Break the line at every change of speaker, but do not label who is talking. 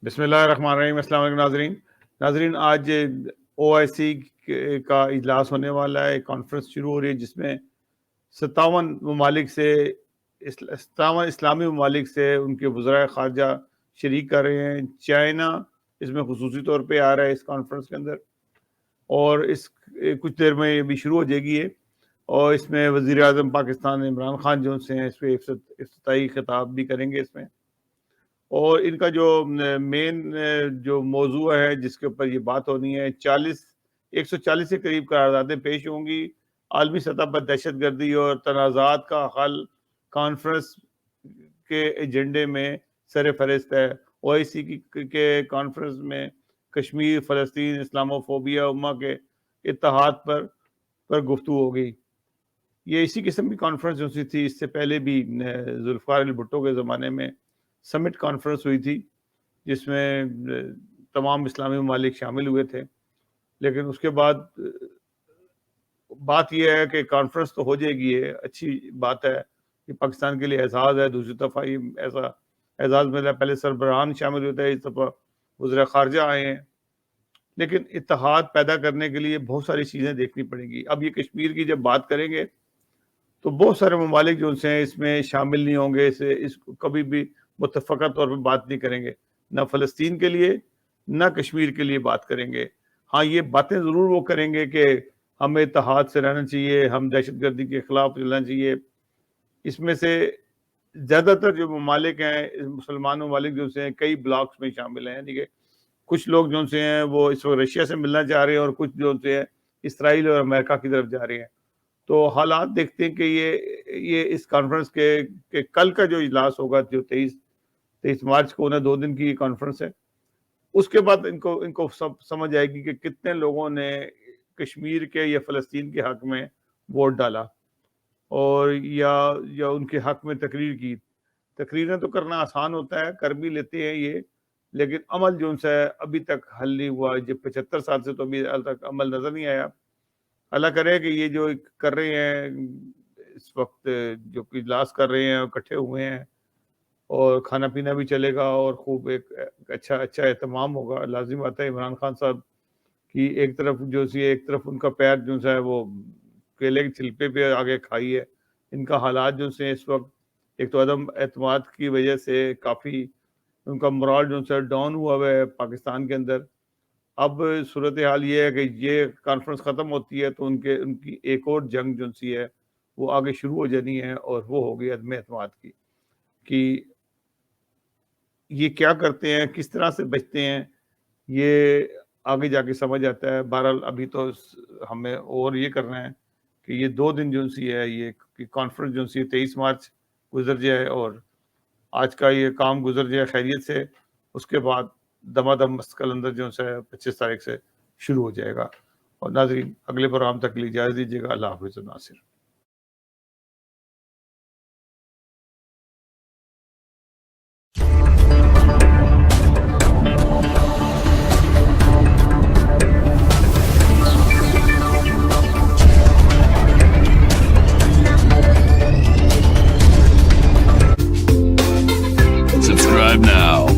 بسم اللہ الرحمن الرحیم۔ السلام علیکم ناظرین آج OIC کا اجلاس ہونے والا ہے، ایک کانفرنس شروع ہو رہی ہے جس میں 57 ممالک سے 57 اسلامی ممالک سے ان کے وزرائے خارجہ شریک کر رہے ہیں۔ چائنا اس میں خصوصی طور پہ آ رہا ہے اس کانفرنس کے اندر، اور اس کچھ دیر میں یہ بھی شروع ہو جائے گی یہ، اور اس میں وزیر اعظم پاکستان عمران خان جو سے ہیں اس پہ افتتاحی خطاب بھی کریں گے اس میں۔ اور ان کا جو مین جو موضوع ہے جس کے اوپر یہ بات ہونی ہے، 140 کے قریب قراردادیں پیش ہوں گی۔ عالمی سطح پر دہشت گردی اور تنازعات کا حل کانفرنس کے ایجنڈے میں سر فہرست ہے۔ OIC کے کانفرنس میں کشمیر، فلسطین، اسلاموفوبیا، امہ کے اتحاد پر گفتگو ہوگی۔ یہ اسی قسم کی کانفرنس جو سی تھی، اس سے پہلے بھی ذوالفقار علی بھٹو کے زمانے میں سمٹ کانفرنس ہوئی تھی جس میں تمام اسلامی ممالک شامل ہوئے تھے، لیکن اس کے بعد بات یہ ہے کہ کانفرنس تو ہو جائے گی، یہ اچھی بات ہے، یہ پاکستان کے لیے اعزاز ہے۔ دوسری دفعہ یہ ایسا اعزاز ملا، پہلے سربراہان شامل ہوتا ہے، اس دفعہ وزراء خارجہ آئے ہیں، لیکن اتحاد پیدا کرنے کے لیے بہت ساری چیزیں دیکھنی پڑیں گی۔ اب یہ کشمیر کی جب بات کریں گے تو بہت سارے ممالک جو ان سے اس میں شامل نہیں ہوں گے، اس کو کبھی بھی متفقہ طور پہ بات نہیں کریں گے، نہ فلسطین کے لیے نہ کشمیر کے لیے بات کریں گے۔ ہاں، یہ باتیں ضرور وہ کریں گے کہ ہمیں اتحاد سے رہنا چاہیے، ہم دہشت گردی کے خلاف چلنا چاہیے۔ اس میں سے زیادہ تر جو ممالک ہیں، مسلمان ممالک جو سے ہیں، کئی بلاکس میں شامل ہیں، یعنی کہ کچھ لوگ جو سے ہیں وہ اس وقت رشیا سے ملنا چاہ رہے ہیں، اور کچھ جو سے ہیں اسرائیل اور امریکہ کی طرف جا رہے ہیں۔ تو حالات دیکھتے ہیں کہ یہ اس کانفرنس کے کل کا جو اجلاس ہوگا، جو 23 مارچ کو، انہیں 2 دن کی کانفرنس ہے، اس کے بعد ان کو سب سمجھ آئے گی کہ کتنے لوگوں نے کشمیر کے یا فلسطین کے حق میں ووٹ ڈالا، اور یا ان کے حق میں تقریر کی۔ تقریریں تو کرنا آسان ہوتا ہے، کر بھی لیتے ہیں یہ، لیکن عمل جو ان سے ابھی تک حل نہیں ہوا۔ جب 75 سال سے تو ابھی تک عمل نظر نہیں آیا۔ اللہ کرے کہ یہ جو کر رہے ہیں اس وقت، جو اجلاس کر رہے ہیں، اکٹھے ہوئے ہیں، اور کھانا پینا بھی چلے گا، اور خوب ایک اچھا اہتمام ہوگا۔ لازم آتا ہے عمران خان صاحب کی ایک طرف ان کا پیر جو ہے وہ کیلے کے چھلپے پہ آگے کھائی ہے۔ ان کا حالات جو سے اس وقت، ایک تو عدم اعتماد کی وجہ سے کافی ان کا مرال جو ہے ڈاؤن ہوا ہوا ہے پاکستان کے اندر۔ اب صورتحال یہ ہے کہ یہ کانفرنس ختم ہوتی ہے تو ان کی ایک اور جنگ جو سی ہے وہ آگے شروع ہو جانی ہے، اور وہ ہوگی عدم اعتماد کی، کہ یہ کیا کرتے ہیں، کس طرح سے بچتے ہیں، یہ آگے جا کے سمجھ آتا ہے۔ بہرحال ابھی تو ہمیں اور یہ کرنا ہے کہ یہ 2 دن جو سی ہے، یہ کانفرنس جو سی 23 مارچ گزر جائے، اور آج کا یہ کام گزر جائے خیریت سے، اس کے بعد دمادم کلندر جو ہے 25 تاریخ سے شروع ہو جائے گا۔ اور ناظرین، اگلے پروگرام تک کے لیے اجازت دیجیے گا۔ اللہ حافظ ناصر۔
Subscribe now